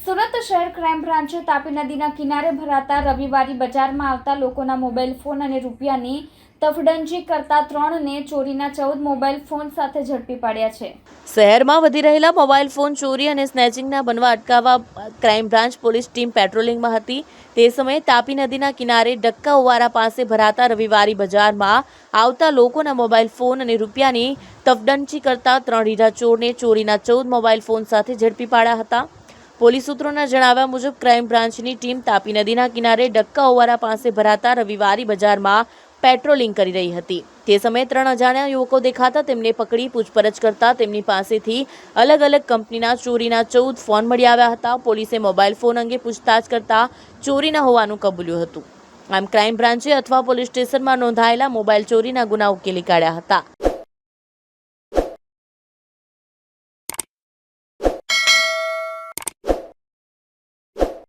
સુરત શહેર ક્રાઇમ બ્રાન્ચે તાપી નદીના કિનારે ભરાતા રવિવારી બજારમાં આવતા લોકોના મોબાઈલ ફોન અને રૂપિયાની તફડંજી કરતા 3ને ચોરીના 14 મોબાઈલ ફોન સાથે ઝડપી પાડ્યા છે। શહેરમાં વધી રહેલા મોબાઈલ ફોન ચોરી અને સ્નેચિંગના બનવા અટકાવવા ક્રાઇમ બ્રાન્ચ પોલીસ ટીમ પેટ્રોલિંગમાં હતી। તે સમયે તાપી નદીના કિનારે ડક્કા ઓવારા પાસે ભરાતા રવિવારી બજારમાં આવતા લોકોના મોબાઈલ ફોન અને રૂપિયાની તફડંજી કરતા 3 રીઢા ચોરને ચોરીના 14 મોબાઈલ ફોન સાથે ઝડપી પાડ્યા હતા। પોલીસ સૂત્રોના જણાવ્યા મુજબ ક્રાઇમ બ્રાન્ચની ટીમ તાપી નદીના કિનારે ડક્કા ઓવારા પાસે ભરાતા રવિવારી બજારમાં પેટ્રોલિંગ કરી રહી હતી। તે સમયે 3 અજાણ્યા યુવકો દેખાતા તેમને પકડી પૂછપરછ કરતા તેમની પાસેથી અલગ અલગ કંપનીના ચોરીના 14 ફોન મળી આવ્યા હતા। પોલીસે મોબાઈલ ફોન અંગે પૂછતાછ કરતા ચોરીના હોવાનું કબૂલ્યું હતું। આમ ક્રાઇમ બ્રાન્ચે અથવા પોલીસ સ્ટેશનમાં નોંધાયેલા મોબાઈલ ચોરીના ગુના ઉકેલી કાઢ્યા હતા।